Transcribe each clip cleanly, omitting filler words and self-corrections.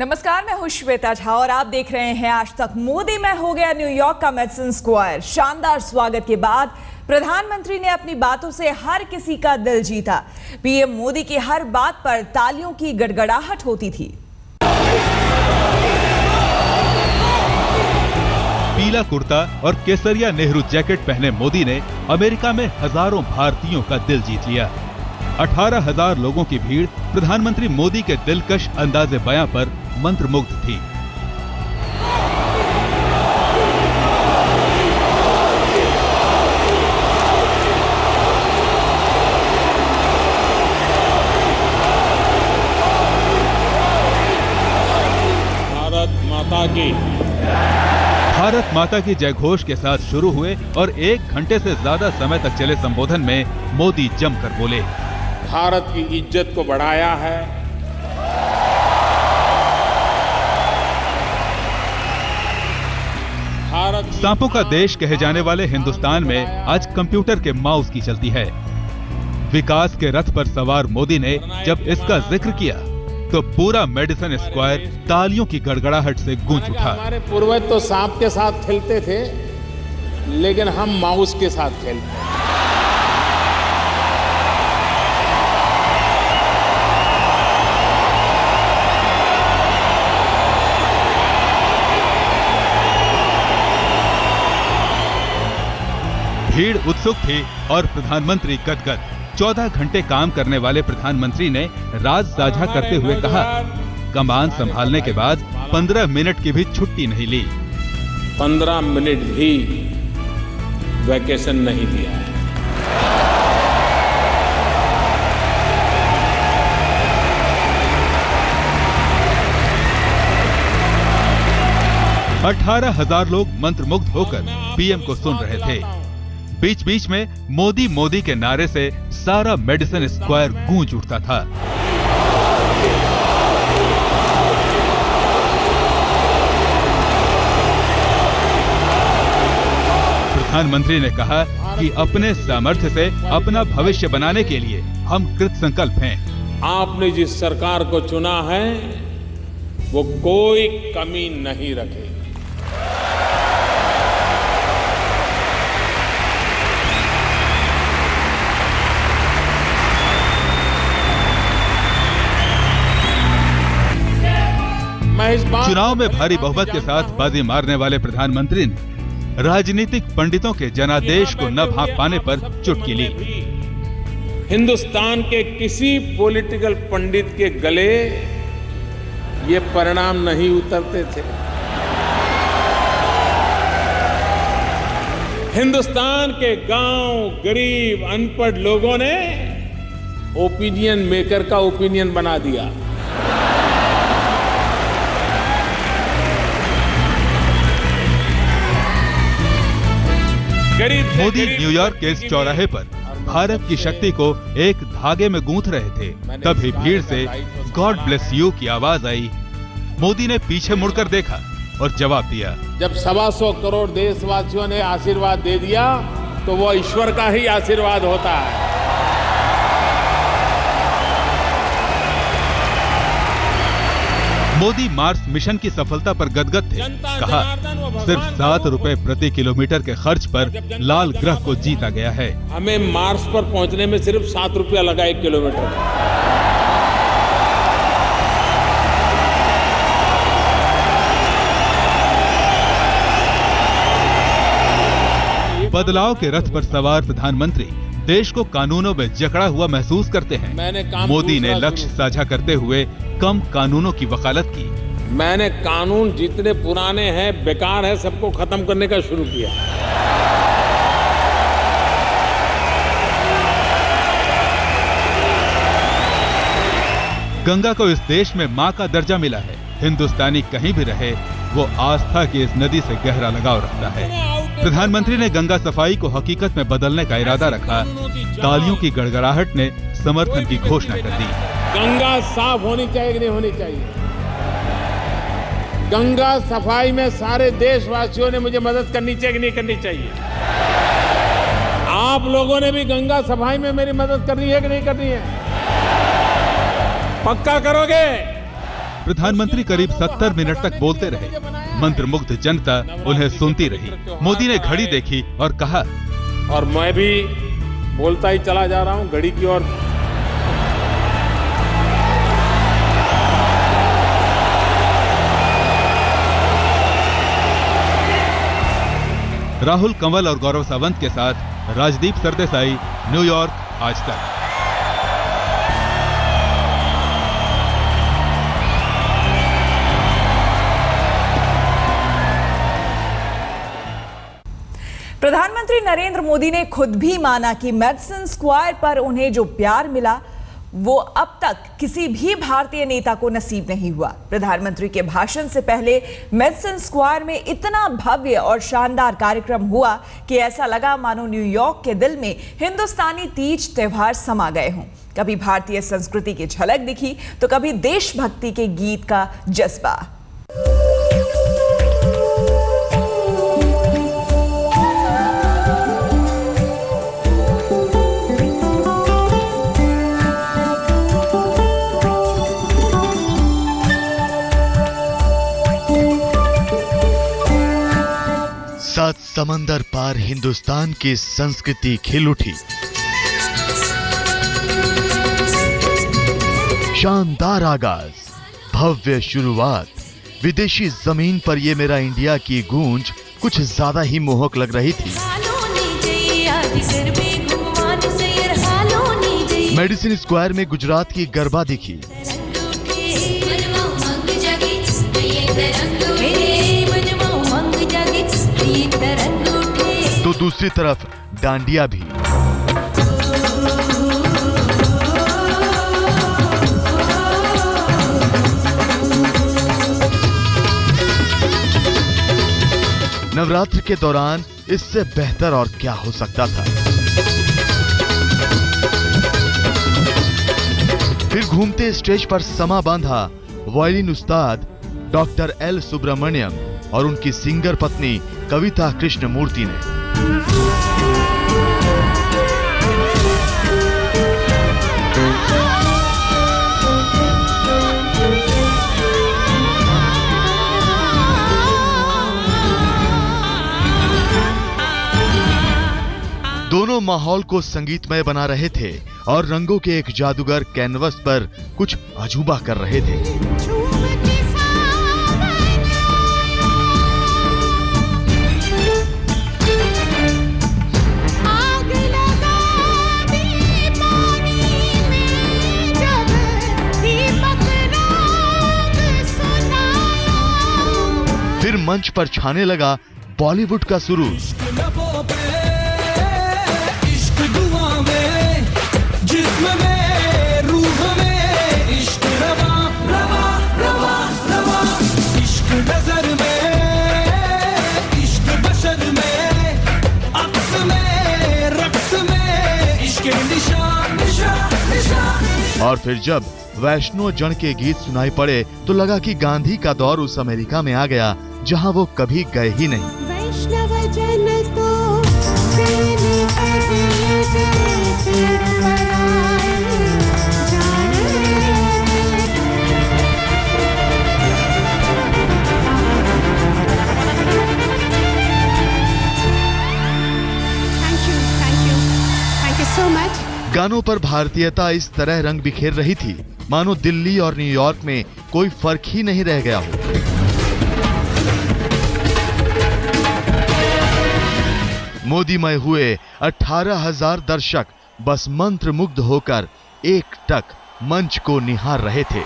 नमस्कार, मैं हूं श्वेता झा और आप देख रहे हैं आज तक। मोदी में हो गया न्यूयॉर्क का मेडिसन स्क्वायर। शानदार स्वागत के बाद प्रधानमंत्री ने अपनी बातों से हर किसी का दिल जीता। पीएम मोदी की हर बात पर तालियों की गड़गड़ाहट होती थी। पीला कुर्ता और केसरिया नेहरू जैकेट पहने मोदी ने अमेरिका में हजारों भारतीयों का दिल जीत लिया। 18,000 लोगों की भीड़ प्रधानमंत्री मोदी के दिलकश अंदाजे बयां पर मंत्रमुग्ध थी। भारत माता की जयघोष के साथ शुरू हुए और 1 घंटे से ज्यादा समय तक चले संबोधन में मोदी जमकर बोले। भारत की इज्जत को बढ़ाया है, सांपों का देश कहे जाने वाले हिंदुस्तान में आज कंप्यूटर के माउस की चलती है। विकास के रथ पर सवार मोदी ने जब इसका जिक्र किया तो पूरा मेडिसन स्क्वायर तालियों की गड़गड़ाहट से गूंज उठा। हमारे पूर्वज तो सांप के साथ खेलते थे, लेकिन हम माउस के साथ खेलते हैं। भीड़ उत्सुक थी और प्रधानमंत्री गदगद। 14 घंटे काम करने वाले प्रधानमंत्री ने राज साझा करते हुए कहा, कमान संभालने के बाद 15 मिनट की भी छुट्टी नहीं ली। 15 मिनट भी वैकेशन नहीं लिया है। अठारह 18,000 लोग मंत्रमुग्ध होकर पीएम को सुन रहे थे। बीच बीच में मोदी मोदी के नारे से सारा मेडिसन स्क्वायर गूंज उठता था। प्रधानमंत्री ने कहा कि अपने सामर्थ्य से अपना भविष्य बनाने के लिए हम कृत संकल्प हैं। आपने जिस सरकार को चुना है वो कोई कमी नहीं रखेगी। चुनाव में भारी बहुमत के साथ बाजी मारने वाले प्रधानमंत्री ने राजनीतिक पंडितों के जनादेश को न भांप पाने पर चुटकी ली। हिंदुस्तान के किसी पॉलिटिकल पंडित के गले ये परिणाम नहीं उतरते थे। हिंदुस्तान के गांव, गरीब, अनपढ़ लोगों ने ओपिनियन मेकर का ओपिनियन बना दिया। मोदी न्यूयॉर्क के इस चौराहे पर भारत की शक्ति को एक धागे में गूंथ रहे थे। तभी भीड़ से गॉड ब्लेस यू की आवाज आई। मोदी ने पीछे मुड़कर देखा और जवाब दिया। जब 125 करोड़ देशवासियों ने आशीर्वाद दे दिया तो वो ईश्वर का ही आशीर्वाद होता है। मोदी मार्स मिशन की सफलता पर गदगद थे। कहा, सिर्फ 7 रुपए प्रति किलोमीटर के खर्च पर लाल ग्रह को जीता गया है। हमें मार्स पर पहुंचने में सिर्फ 7 रुपया लगा 1 किलोमीटर। बदलाव के रथ पर सवार प्रधानमंत्री देश को कानूनों में जकड़ा हुआ महसूस करते हैं। मोदी ने लक्ष्य साझा करते हुए कम कानूनों की वकालत की। मैंने कानून जितने पुराने हैं, बेकार है, सबको खत्म करने का शुरू किया। गंगा को इस देश में मां का दर्जा मिला है। हिंदुस्तानी कहीं भी रहे, वो आस्था की इस नदी से गहरा लगाव रखता है। प्रधानमंत्री ने गंगा सफाई को हकीकत में बदलने का इरादा रखा। तालियों की गड़गड़ाहट ने समर्थन की घोषणा कर दी। गंगा साफ होनी चाहिए कि नहीं होनी चाहिए? गंगा सफाई में सारे देशवासियों ने मुझे मदद करनी चाहिए कि नहीं करनी चाहिए? आप लोगों ने भी गंगा सफाई में मेरी मदद करनी है कि नहीं करनी है? पक्का करोगे? प्रधानमंत्री करीब 70 मिनट तक बोलते रहे। मंत्रमुग्ध जनता उन्हें सुनती रही। मोदी ने घड़ी देखी और कहा, और मैं भी बोलता ही चला जा रहा हूं घड़ी की ओर। राहुल कंवल और गौरव सावंत के साथ राजदीप सरदेसाई, न्यूयॉर्क, आज तक। प्रधानमंत्री नरेंद्र मोदी ने खुद भी माना कि मैडिसन स्क्वायर पर उन्हें जो प्यार मिला वो अब तक किसी भी भारतीय नेता को नसीब नहीं हुआ। प्रधानमंत्री के भाषण से पहले मैडिसन स्क्वायर में इतना भव्य और शानदार कार्यक्रम हुआ कि ऐसा लगा मानो न्यूयॉर्क के दिल में हिंदुस्तानी तीज त्योहार समा गए हों। कभी भारतीय संस्कृति की झलक दिखी तो कभी देशभक्ति के गीत का जज्बा। सात समंदर पार हिंदुस्तान की संस्कृति खिल उठी। शानदार आगाज, भव्य शुरुआत। विदेशी जमीन पर ये मेरा इंडिया की गूंज कुछ ज्यादा ही मोहक लग रही थी। मेडिसिन स्क्वायर में गुजरात की गरबा दिखी। तो दूसरी तरफ डांडिया भी। नवरात्र के दौरान इससे बेहतर और क्या हो सकता था। फिर घूमते स्टेज पर समा बांधा वायलिन उस्ताद डॉक्टर एल सुब्रमण्यम और उनकी सिंगर पत्नी कविता कृष्णमूर्ति ने। दोनों माहौल को संगीतमय बना रहे थे और रंगों के एक जादूगर कैनवस पर कुछ अजूबा कर रहे थे। फिर मंच पर छाने लगा बॉलीवुड का सुरूर। और फिर जब वैष्णो जन के गीत सुनाई पड़े तो लगा कि गांधी का दौर उस अमेरिका में आ गया जहां वो कभी गए ही नहीं। वैष्णव जन तो थैंक यू सो मच। गानों पर भारतीयता इस तरह रंग बिखेर रही थी मानो दिल्ली और न्यूयॉर्क में कोई फर्क ही नहीं रह गया हो। मोदीमय हुए 18,000 दर्शक बस मंत्रमुग्ध होकर एकटक मंच को निहार रहे थे।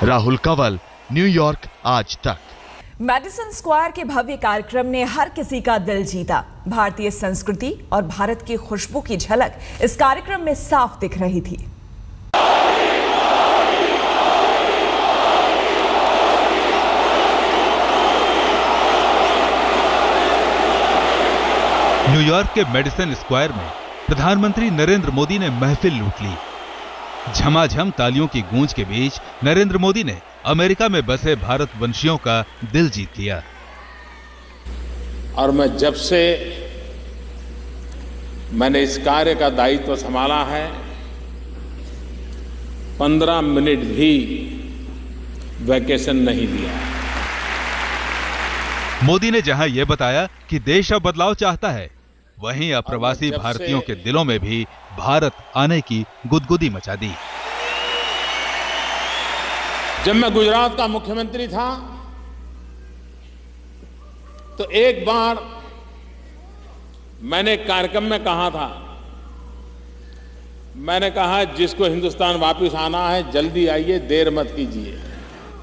राहुल कंवल, न्यूयॉर्क, आज तक। मैडिसन स्क्वायर के भव्य कार्यक्रम ने हर किसी का दिल जीता। भारतीय संस्कृति और भारत की खुशबू की झलक इस कार्यक्रम में साफ दिख रही थी। न्यूयॉर्क के मेडिसन स्क्वायर में प्रधानमंत्री नरेंद्र मोदी ने महफिल लूट ली। झमाझम तालियों की गूंज के बीच नरेंद्र मोदी ने अमेरिका में बसे भारतवंशियों का दिल जीत लिया। और मैं जब से मैंने इस कार्य का दायित्व संभाला है, 15 मिनट भी वैकेशन नहीं दिया। मोदी ने जहां यह बताया कि देश अब बदलाव चाहता है, वहीं अप्रवासी भारतीयों के दिलों में भी भारत आने की गुदगुदी मचा दी। जब मैं गुजरात का मुख्यमंत्री था तो एक बार मैंने कार्यक्रम में कहा था, मैंने कहा जिसको हिंदुस्तान वापस आना है जल्दी आइए, देर मत कीजिए।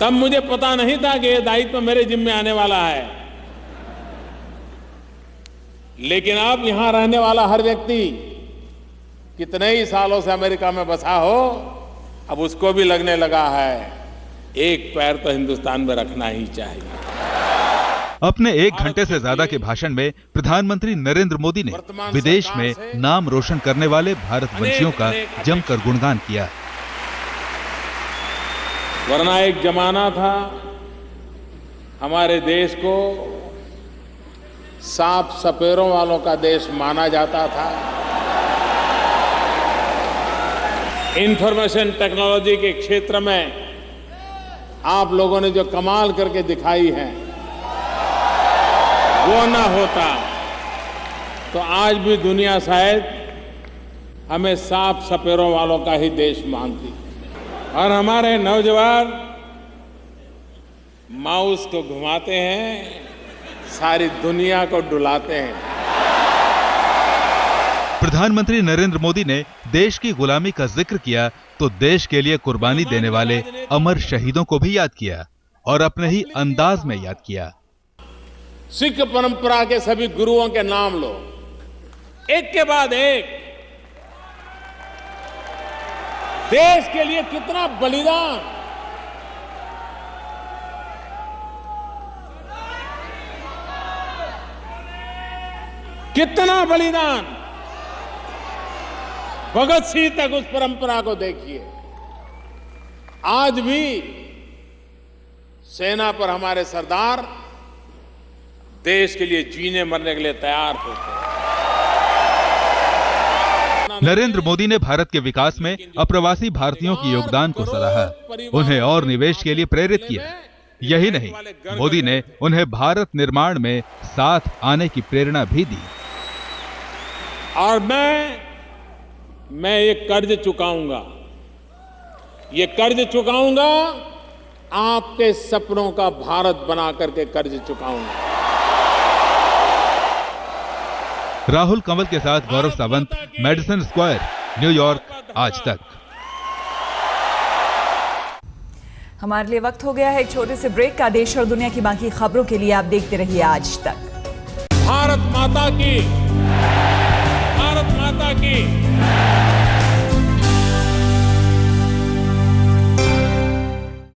तब मुझे पता नहीं था कि यह दायित्व मेरे जिम्मे आने वाला है, लेकिन अब यहां रहने वाला हर व्यक्ति कितने ही सालों से अमेरिका में बसा हो, अब उसको भी लगने लगा है एक पैर तो हिंदुस्तान में रखना ही चाहिए। अपने 1 घंटे से ज्यादा के भाषण में प्रधानमंत्री नरेंद्र मोदी ने विदेश में नाम रोशन करने वाले भारतवंशियों का जमकर गुणगान किया। वरना एक जमाना था हमारे देश को सांप सपेरों वालों का देश माना जाता था। इंफॉर्मेशन टेक्नोलॉजी के क्षेत्र में आप लोगों ने जो कमाल करके दिखाई है, वो ना होता तो आज भी दुनिया शायद हमें सांप सपेरों वालों का ही देश मानती। और हमारे नौजवान माउस को घुमाते हैं, सारी दुनिया को डुलाते हैं। प्रधानमंत्री नरेंद्र मोदी ने देश की गुलामी का जिक्र किया तो देश के लिए कुर्बानी देने वाले अमर शहीदों को भी याद किया और अपने ही अंदाज में याद किया। सिख परंपरा के सभी गुरुओं के नाम लो, एक के बाद एक। देश के लिए कितना बलिदान, कितना बलिदान। भगत सिंह तक उस परंपरा को देखिए। आज भी सेना पर हमारे सरदार देश के लिए जीने मरने के लिए तैयार होते हैं। नरेंद्र मोदी ने भारत के विकास में अप्रवासी भारतीयों के योगदान को सराहा, उन्हें और निवेश के लिए प्रेरित किया। यही नहीं, मोदी ने उन्हें भारत निर्माण में साथ आने की प्रेरणा भी दी। और मैं ये कर्ज चुकाऊंगा, ये कर्ज चुकाऊंगा, आपके सपनों का भारत बना करके कर्ज चुकाऊंगा। राहुल कंवल के साथ गौरव सावंत, मेडिसन स्क्वायर, न्यूयॉर्क, आज तक। हमारे लिए वक्त हो गया है एक छोटे से ब्रेक का। देश और दुनिया की बाकी खबरों के लिए आप देखते रहिए आज तक। भारत माता की